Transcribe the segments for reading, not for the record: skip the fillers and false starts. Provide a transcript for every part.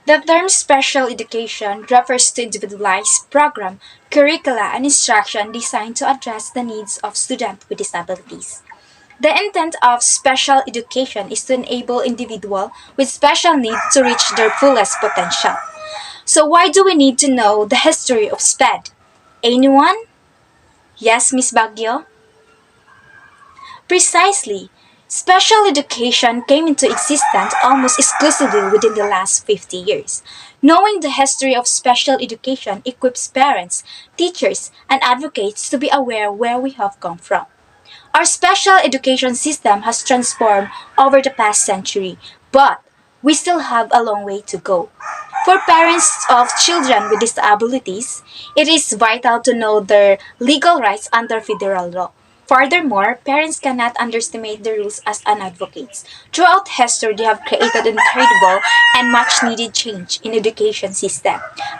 The term special education refers to individualized program, curricula, and instruction designed to address the needs of students with disabilities. The intent of special education is to enable individuals with special needs to reach their fullest potential. So why do we need to know the history of SPED? Anyone? Yes, Miss Baguio? Precisely. Special education came into existence almost exclusively within the last 50 years. Knowing the history of special education equips parents, teachers, and advocates to be aware where we have come from. Our special education system has transformed over the past century, but we still have a long way to go. For parents of children with disabilities, it is vital to know their legal rights under federal law. Furthermore, parents cannot underestimate the rules as an advocates. Throughout history, they have created incredible and much needed change in education system.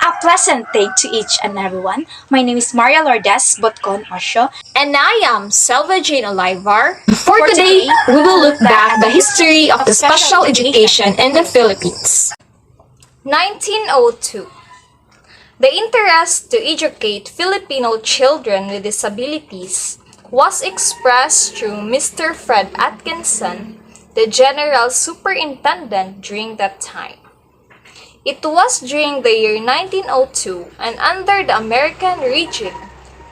A pleasant day to each and everyone. My name is Maria Lourdes Botcon Osho. And I am Selva Jane Olivar. For today, we will look back at the history of the special education in the Philippines. 1902. The interest to educate Filipino children with disabilities was expressed through Mr. Fred Atkinson, the General Superintendent during that time. It was during the year 1902 and under the American regime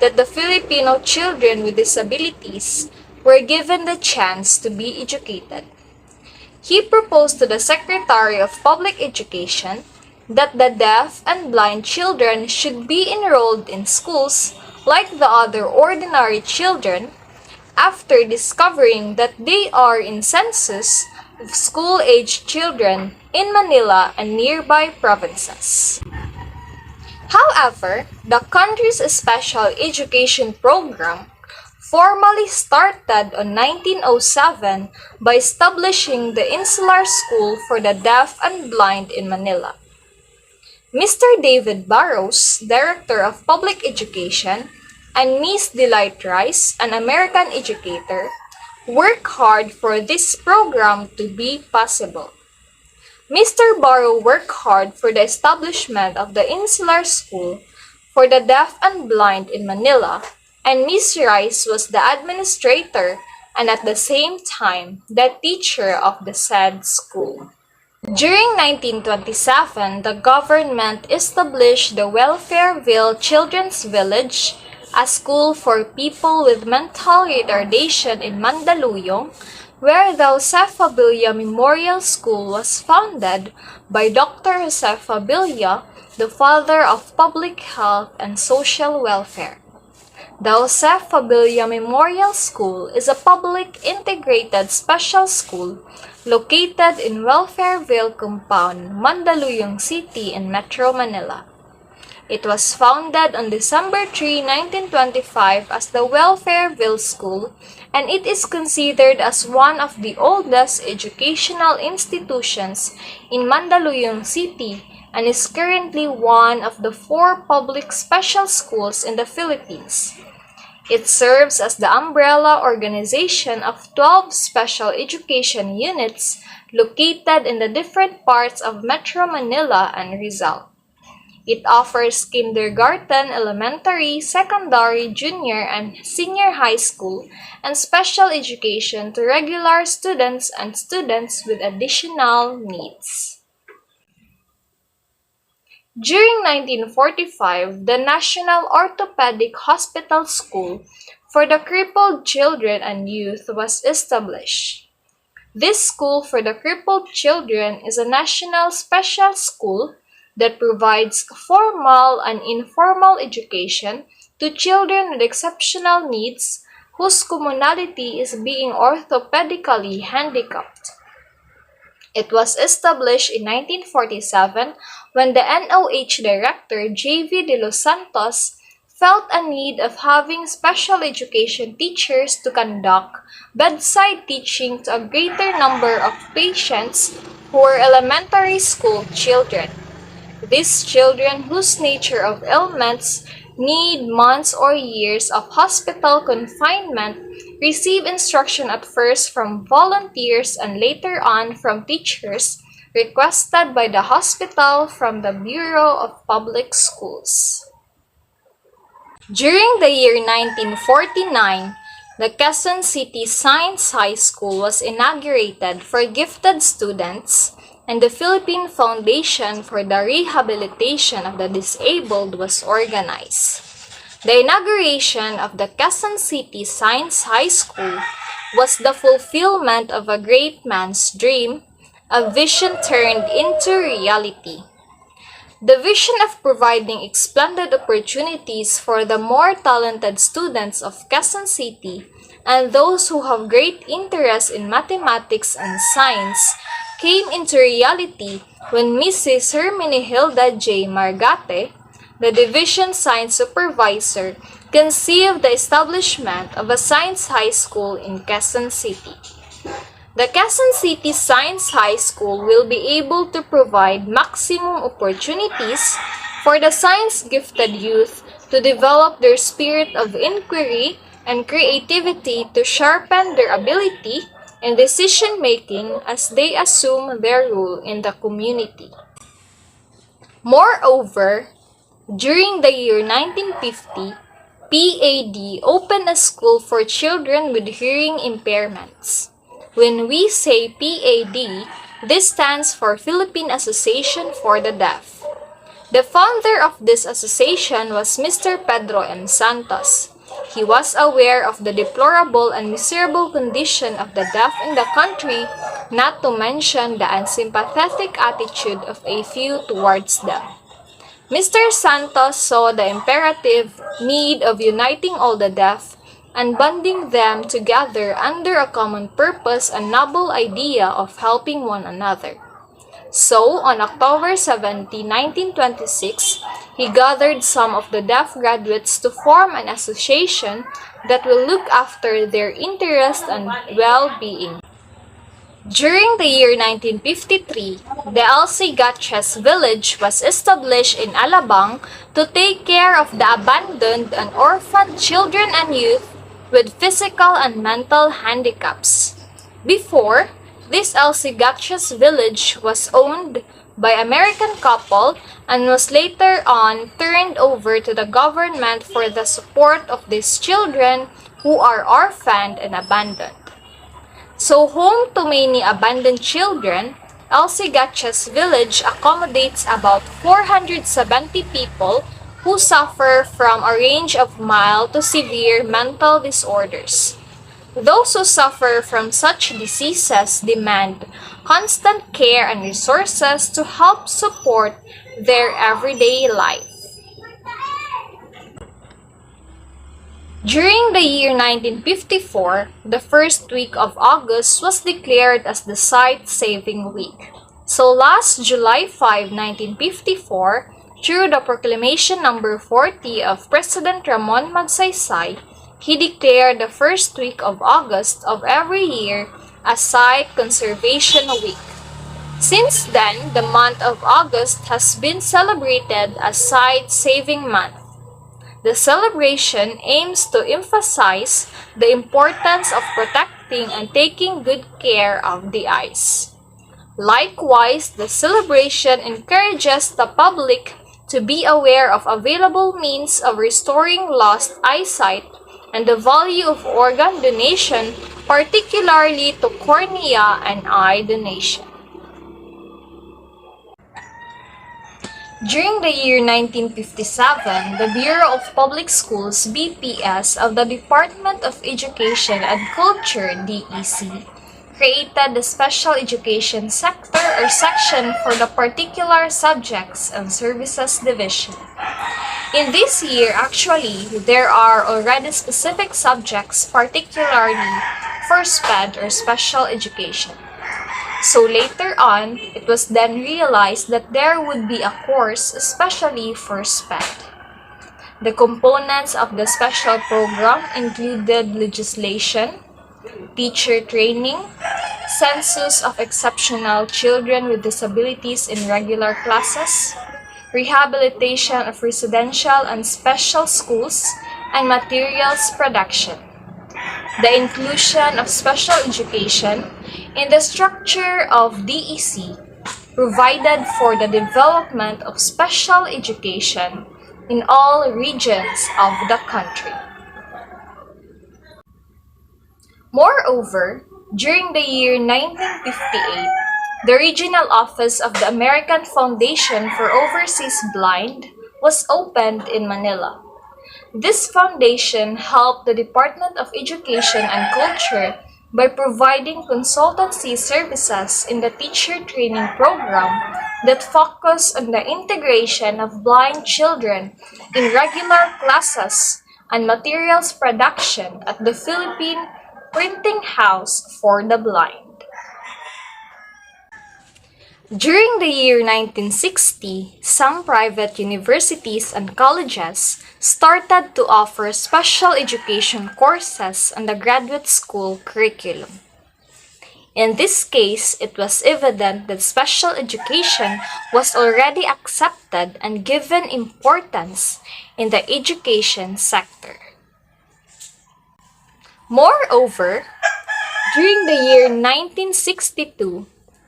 that the Filipino children with disabilities were given the chance to be educated. He proposed to the Secretary of Public Education that the deaf and blind children should be enrolled in schools like the other ordinary children after discovering that they are in census of school-aged children in Manila and nearby provinces. However, the country's special education program formally started on 1907 by establishing the Insular School for the Deaf and Blind in Manila. Mr. David Barrows, Director of Public Education, and Miss Delight Rice, an American educator, worked hard for this program to be possible. Mr. Barrow worked hard for the establishment of the Insular School for the Deaf and Blind in Manila, and Miss Rice was the administrator and at the same time the teacher of the said school. During 1927, the government established the Welfareville Children's Village, a school for people with mental retardation in Mandaluyong, where the Josefa Villa Memorial School was founded by Dr. Josefa Villa, the father of public health and social welfare. The Josefa Villa Memorial School is a public integrated special school located in Welfareville Compound, Mandaluyong City in Metro Manila. It was founded on December 3, 1925 as the Welfareville School, and it is considered as one of the oldest educational institutions in Mandaluyong City and is currently one of the 4 public special schools in the Philippines. It serves as the umbrella organization of 12 special education units located in the different parts of Metro Manila and Rizal. It offers kindergarten, elementary, secondary, junior, and senior high school, and special education to regular students and students with additional needs. During 1945, the National Orthopedic Hospital School for the Crippled Children and Youth was established. This school for the crippled children is a national special school that provides formal and informal education to children with exceptional needs whose commonality is being orthopedically handicapped. It was established in 1947 when the NOH director J.V. De Los Santos felt a need of having special education teachers to conduct bedside teaching to a greater number of patients who were elementary school children. These children whose nature of ailments need months or years of hospital confinement receive instruction at first from volunteers and later on from teachers requested by the hospital from the Bureau of Public Schools. During the year 1949, the Quezon City Science High School was inaugurated for gifted students, and the Philippine Foundation for the Rehabilitation of the Disabled was organized. The inauguration of the Quezon City Science High School was the fulfillment of a great man's dream, a vision turned into reality. The vision of providing splendid opportunities for the more talented students of Quezon City and those who have great interest in mathematics and science came into reality when Mrs. Hermenegilda J. Margate, the Division Science Supervisor, conceived the establishment of a science high school in Quezon City. The Quezon City Science High School will be able to provide maximum opportunities for the science-gifted youth to develop their spirit of inquiry and creativity to sharpen their ability in decision-making as they assume their role in the community. Moreover, during the year 1950, PAD opened a school for children with hearing impairments. When we say PAD, this stands for Philippine Association for the Deaf. The founder of this association was Mr. Pedro M. Santos. He was aware of the deplorable and miserable condition of the deaf in the country, not to mention the unsympathetic attitude of a few towards them. Mr. Santos saw the imperative need of uniting all the deaf and bonding them together under a common purpose and noble idea of helping one another. So, on October 17, 1926, he gathered some of the deaf graduates to form an association that will look after their interest and well-being. During the year 1953, the Elsie Gatches village was established in Alabang to take care of the abandoned and orphaned children and youth with physical and mental handicaps. Before, this Elsie Gatches village was owned by an American couple and was later on turned over to the government for the support of these children who are orphaned and abandoned. So, home to many abandoned children, Elsie Gatches village accommodates about 470 people who suffer from a range of mild to severe mental disorders. Those who suffer from such diseases demand constant care and resources to help support their everyday life. During the year 1954, the first week of August was declared as the Sight Saving Week. So last July 5, 1954, through the Proclamation Number 40 of President Ramon Magsaysay, he declared the first week of August of every year as Sight Conservation Week. Since then, the month of August has been celebrated as Sight Saving Month. The celebration aims to emphasize the importance of protecting and taking good care of the eyes. Likewise, the celebration encourages the public to be aware of available means of restoring lost eyesight and the value of organ donation, particularly to cornea and eye donation. During the year 1957, the Bureau of Public Schools (BPS) of the Department of Education and Culture (DEC) created the Special Education Sector or Section for the Particular Subjects and Services Division. In this year, actually, there are already specific subjects, particularly for SPED or Special Education. So later on, it was then realized that there would be a course especially for SPED. The components of the special program included legislation, teacher training, census of exceptional children with disabilities in regular classes, rehabilitation of residential and special schools, and materials production. The inclusion of special education in the structure of DEC provided for the development of special education in all regions of the country. Moreover, during the year 1958, the regional office of the American Foundation for Overseas Blind was opened in Manila. This foundation helped the Department of Education and Culture by providing consultancy services in the teacher training program that focused on the integration of blind children in regular classes and materials production at the Philippine Printing House for the Blind. During the year 1960, some private universities and colleges started to offer special education courses on the graduate school curriculum. In this case, it was evident that special education was already accepted and given importance in the education sector. Moreover, during the year 1962,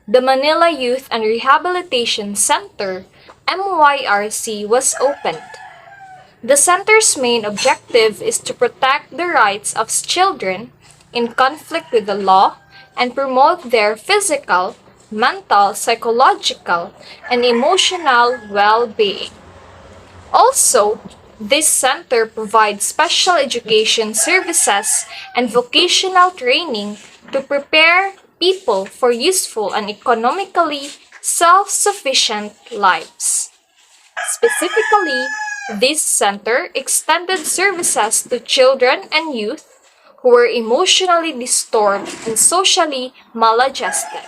the Manila Youth and Rehabilitation Center, MYRC, was opened. The center's main objective is to protect the rights of children in conflict with the law and promote their physical, mental, psychological, and emotional well-being. Also, this center provides special education services and vocational training to prepare people for useful and economically self-sufficient lives. Specifically, this center extended services to children and youth who were emotionally disturbed and socially maladjusted.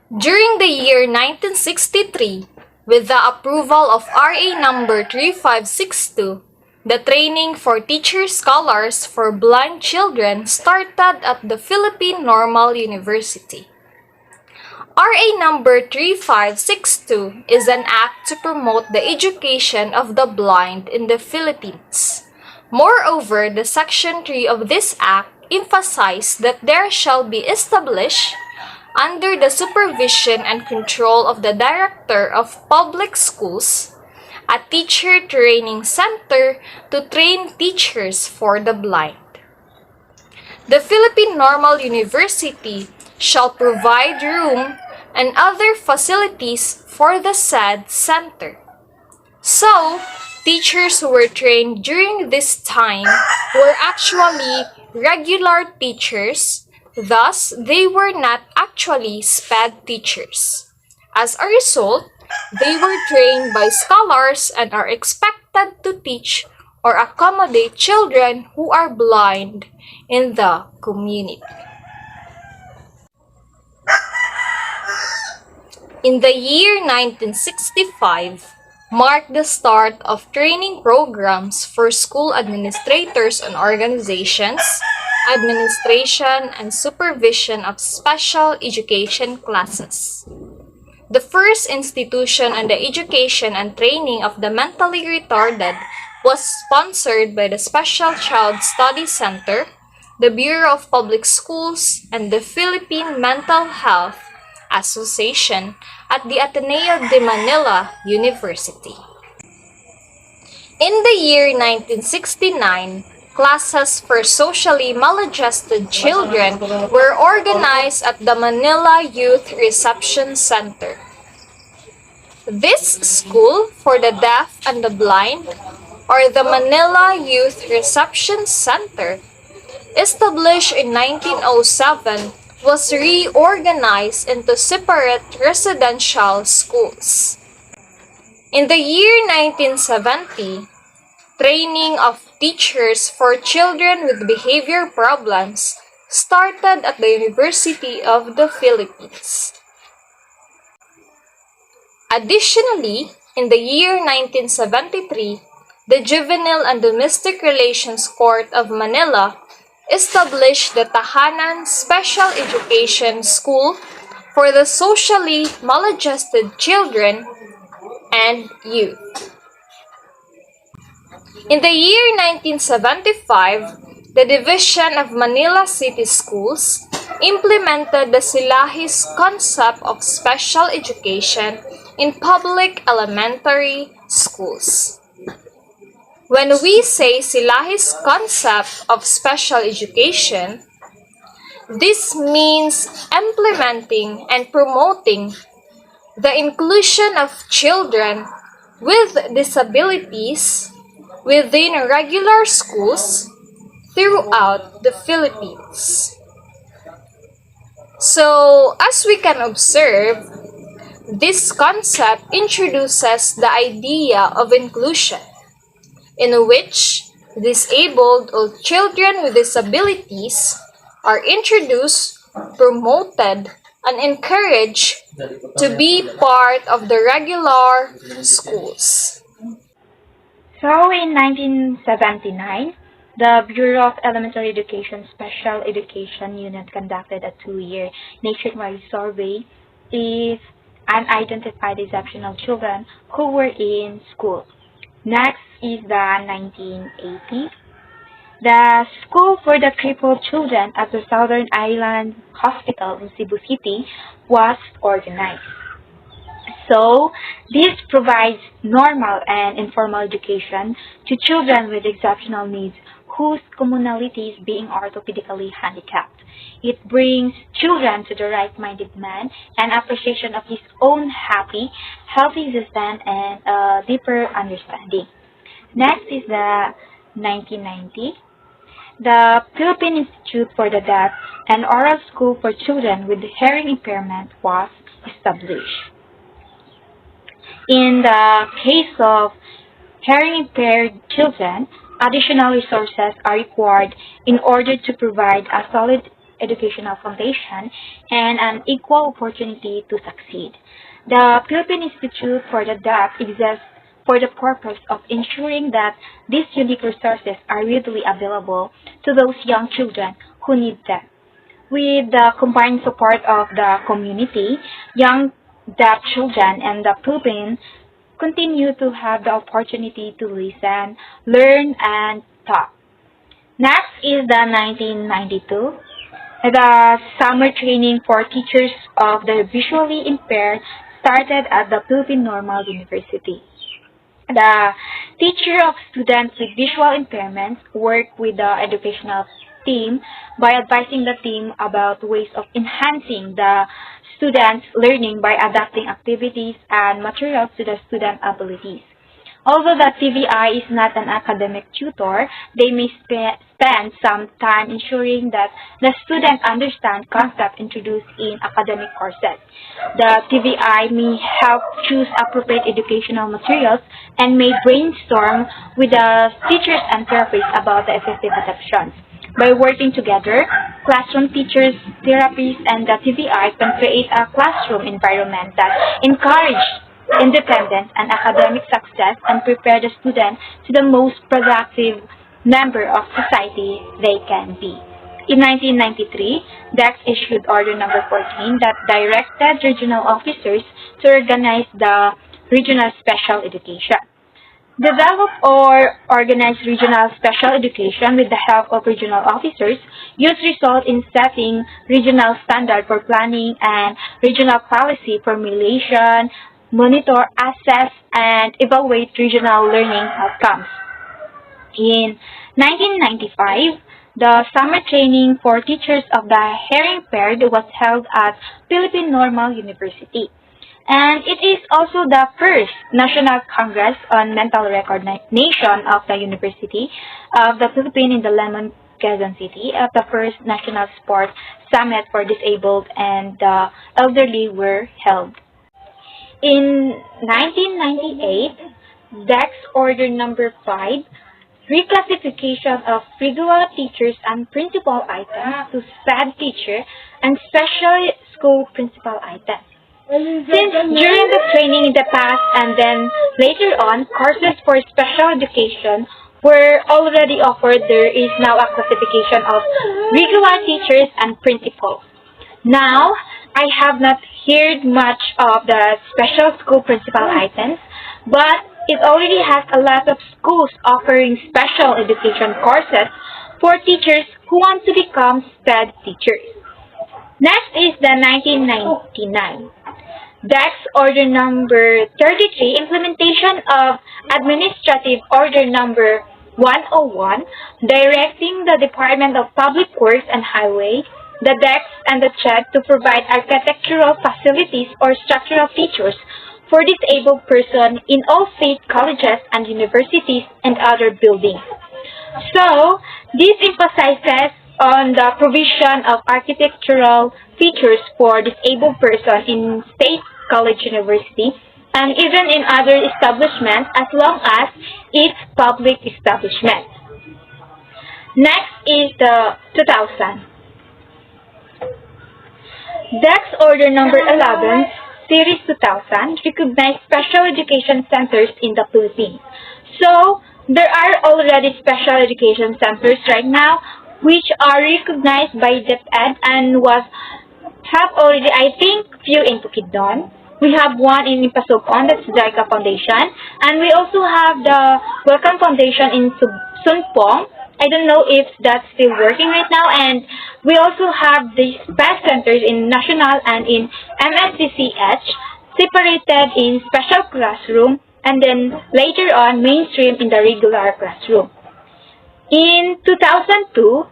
During the year 1963, with the approval of RA number 3562, the training for teacher scholars for blind children started at the Philippine Normal University. RA number 3562 is an act to promote the education of the blind in the Philippines. Moreover, the Section 3 of this act emphasized that there shall be established, under the supervision and control of the Director of Public Schools, a teacher training center to train teachers for the blind. The Philippine Normal University shall provide room and other facilities for the said center. So, teachers who were trained during this time were actually regular teachers. Thus, they were not actually SPED teachers. As a result, they were trained by scholars and are expected to teach or accommodate children who are blind in the community. In the year 1965, marked the start of training programs for school administrators and organizations, administration, and supervision of special education classes. The first institution on the education and training of the mentally retarded was sponsored by the Special Child Study Center, the Bureau of Public Schools, and the Philippine Mental Health Association at the Ateneo de Manila University. In the year 1969, classes for socially maladjusted children were organized at the Manila Youth Reception Center. This school for the deaf and the blind, or the Manila Youth Reception Center, established in 1907, was reorganized into separate residential schools. In the year 1970, training of teachers for children with behavior problems started at the University of the Philippines. Additionally, in the year 1973, the Juvenile and Domestic Relations Court of Manila established the Tahanan Special Education School for the socially maladjusted children and youth. In the year 1975, the Division of Manila City Schools implemented the Silahis concept of special education in public elementary schools. When we say Silahis concept of special education, this means implementing and promoting the inclusion of children with disabilities within regular schools throughout the Philippines. So, as we can observe, this concept introduces the idea of inclusion, in which disabled or children with disabilities are introduced, promoted, and encouraged to be part of the regular schools. So in 1979, the Bureau of Elementary Education Special Education Unit conducted a 2-year nationwide survey of unidentified exceptional children who were in school. Next is the 1980. The School for the Crippled Children at the Southern Island Hospital in Cebu City was organized. So, this provides normal and informal education to children with exceptional needs whose commonality is being orthopedically handicapped. It brings children to the right-minded man and appreciation of his own happy, healthy existence and a deeper understanding. Next is the 1990. The Philippine Institute for the Deaf and Oral School for Children with Hearing Impairment was established. In the case of hearing-impaired children, additional resources are required in order to provide a solid educational foundation and an equal opportunity to succeed. The Philippine Institute for the Deaf exists for the purpose of ensuring that these unique resources are readily available to those young children who need them. With the combined support of the community, young deaf children and the Philippines continue to have the opportunity to listen, learn, and talk. Next is the 1992. The summer training for teachers of the visually impaired started at the Philippine Normal University. The teacher of students with visual impairments work with the educational team by advising the team about ways of enhancing the students' learning by adapting activities and materials to the student abilities. Although the TVI is not an academic tutor, they may spend some time ensuring that the student understands concepts introduced in academic courses. The TVI may help choose appropriate educational materials and may brainstorm with the teachers and therapists about the effective adoptions. By working together, classroom teachers, therapists, and the TVI can create a classroom environment that encourages independence and academic success and prepare the student to the most productive member of society they can be. In 1993, DEX issued Order Number 14 that directed regional officers to organize the regional special education. Develop or organize regional special education with the help of regional officers use result in setting regional standard for planning and regional policy formulation, monitor, assess, and evaluate regional learning outcomes. In 1995, the summer training for teachers of the hearing impaired was held at Philippine Normal University. And it is also the first National Congress on Mental Recognition of the University of the Philippines in the Lemon, Quezon City, of the first National Sports Summit for Disabled and the Elderly were held. In 1998, DEX Order Number 5, reclassification of regular teachers and principal items to SPED teacher and special school principal items. Since during the training in the past and then later on, courses for special education were already offered, there is now a classification of regular teachers and principals. Now, I have not heard much of the special school principal items, but it already has a lot of schools offering special education courses for teachers who want to become SPED teachers. Next is the 1999 DAX Order Number 33, Implementation of Administrative Order Number 101, directing the Department of Public Works and Highway, the DEX and the CHED to provide architectural facilities or structural features for disabled persons in all state colleges and universities and other buildings. So, this emphasizes on the provision of architectural features for disabled persons in state college university and even in other establishments as long as it's public establishment. Next is the 2000. DEX Order Number 11, Series 2000, recognized special education centers in the Philippines. So, there are already special education centers right now which are recognized by DepEd and have already, I think, few in Bukidnon. We have one in Pasokon, that's JICA Foundation, and we also have the Welcome Foundation in Sunpong. I don't know if that's still working right now, and we also have the SPED centers in National and in MSCCH, separated in special classroom, and then later on mainstream in the regular classroom. In 2002,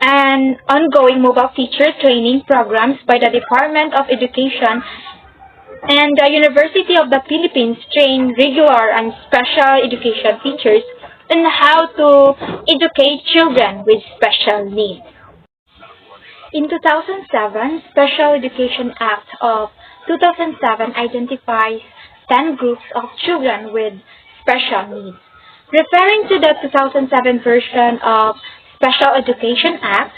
an ongoing mobile teacher training programs by the Department of Education and the University of the Philippines train regular and special education teachers on how to educate children with special needs. In 2007, Special Education Act of 2007 identifies 10 groups of children with special needs. Referring to the 2007 version of Special Education Act,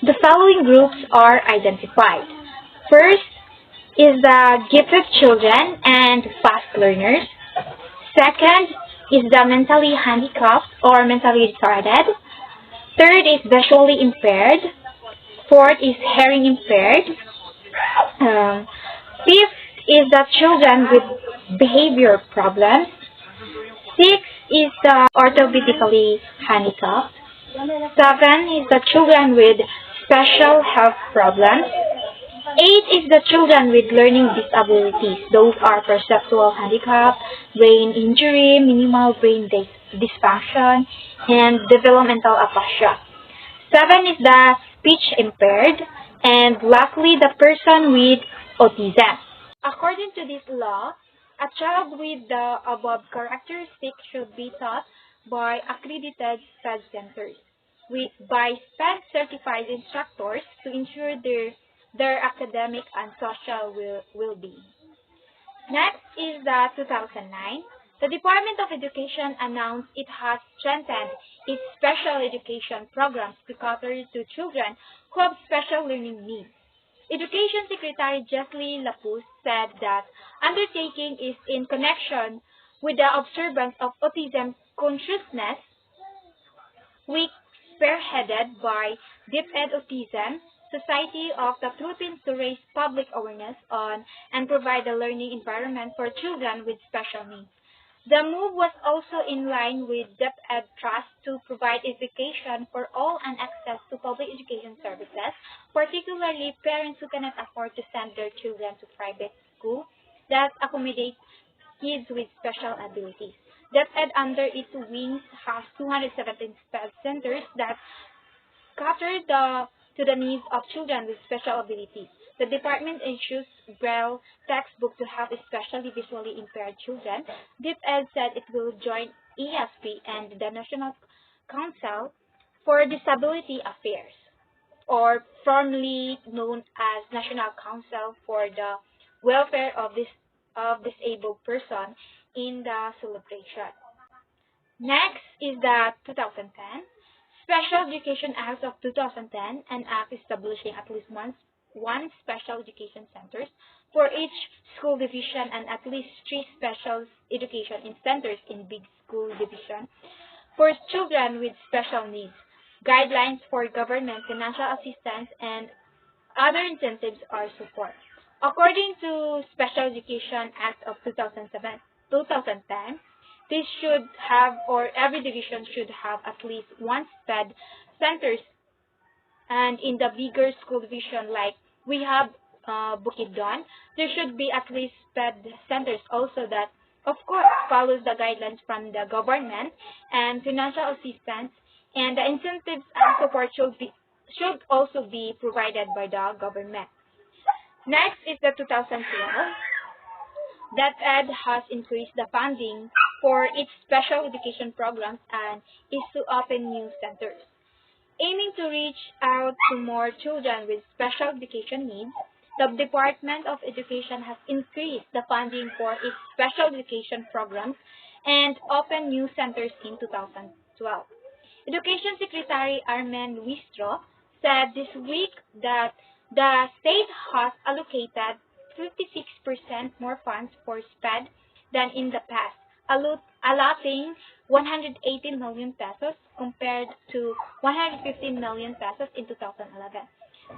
the following groups are identified. First is the gifted children and fast learners. Second is the mentally handicapped or mentally retarded. Third is visually impaired. Fourth is hearing impaired. Fifth is the children with behavior problems. Sixth is the orthopedically handicapped. Seven is the children with special health problems. Eight is the children with learning disabilities. Those are perceptual handicap, brain injury, minimal brain dysfunction, and developmental aphasia. Seven is the speech impaired, and lastly, the person with autism. According to this law, a child with the above characteristics should be taught by accredited SPED centers by SPED certified instructors to ensure their academic and social well-being. Next is the 2009. The Department of Education announced it has strengthened its special education programs to cater to children who have special learning needs. Education Secretary Jesly Lapus said that undertaking is in connection with the observance of Autism Consciousness Week spearheaded by DepEd Autism Society of the Philippines to raise public awareness on and provide a learning environment for children with special needs. The move was also in line with DepEd Trust to provide education for all and access to public education services, particularly parents who cannot afford to send their children to private school that accommodate kids with special abilities. DepEd under its wings has 217 SPED centers that cater to the needs of children with special abilities. The department issues Braille textbook to help especially visually impaired children. DepEd said it will join ESP and the National Council for Disability Affairs, or formerly known as National Council for the Welfare of Disabled Person in the celebration. Next is the 2010 Special Education Act of 2010, an act establishing at least one special education centers for each school division and at least 3 special education centers in big school division for children with special needs. Guidelines for government financial assistance and other incentives or support. According to Special Education Act of 2010, this should have, or every division should have at least one SPED centers and in the bigger school division like we have Bukidnon, there should be at least SPED centers also that of course follows the guidelines from the government and financial assistance and the incentives and support should also be provided by the government. Next is the 2012. DepEd has increased the funding for its special education programs and is to open new centers. Aiming to reach out to more children with special education needs, the Department of Education has increased the funding for its special education programs and opened new centers in 2012. Education Secretary Armen Luistro said this week that the state has allocated 56% more funds for SPED than in the past, allotting 180 million pesos compared to 115 million pesos in 2011.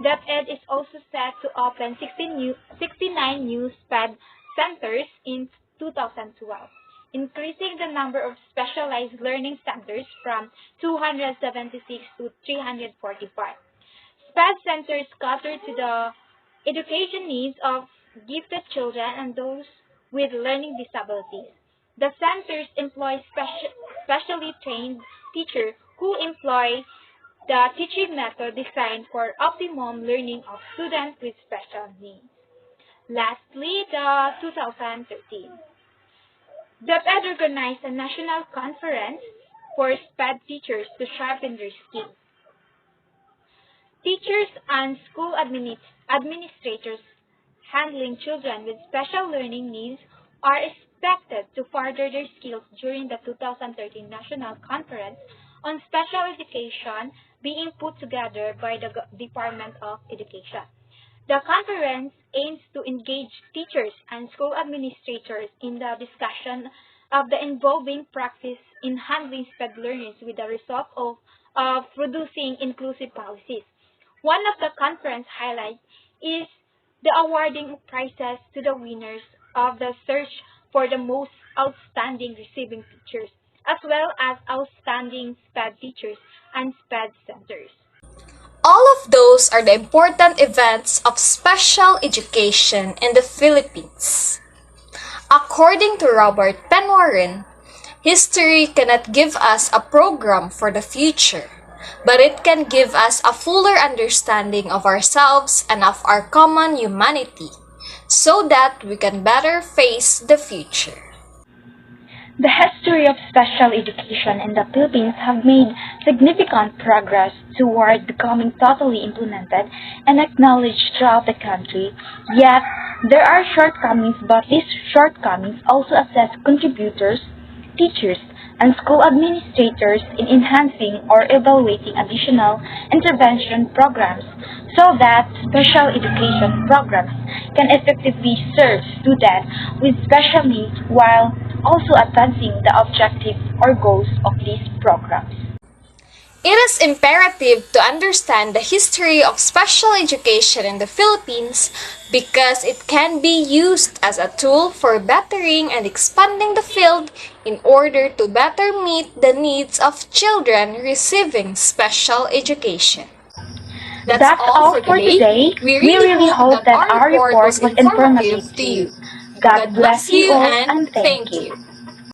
DepEd is also set to open 69 new SPED centers in 2012, increasing the number of specialized learning centers from 276 to 345. SPED centers cater to the education needs of gifted children and those with learning disabilities. The centers employ specially trained teachers who employ the teaching method designed for optimum learning of students with special needs. Lastly, the 2013. DepEd organized a national conference for SPED teachers to sharpen their skills. Teachers and school administrators handling children with special learning needs are expected to further their skills during the 2013 National Conference on Special Education being put together by the Department of Education. The conference aims to engage teachers and school administrators in the discussion of the involving practice in handling SPED learners with the result of producing inclusive policies. One of the conference highlights is the awarding of prizes to the winners of the search for the most outstanding receiving teachers, as well as outstanding SPED teachers and SPED centers. All of those are the important events of special education in the Philippines. According to Robert Penwarren, history cannot give us a program for the future, but it can give us a fuller understanding of ourselves and of our common humanity, so that we can better face the future. The history of special education in the Philippines have made significant progress toward becoming totally implemented and acknowledged throughout the country. Yet, there are shortcomings, but these shortcomings also assess contributors, teachers, and school administrators in enhancing or evaluating additional intervention programs so that special education programs can effectively serve students with special needs while also advancing the objectives or goals of these programs. It is imperative to understand the history of special education in the Philippines because it can be used as a tool for bettering and expanding the field in order to better meet the needs of children receiving special education. That's all for today. We really hope that our report was informative to you. God bless you all and thank you.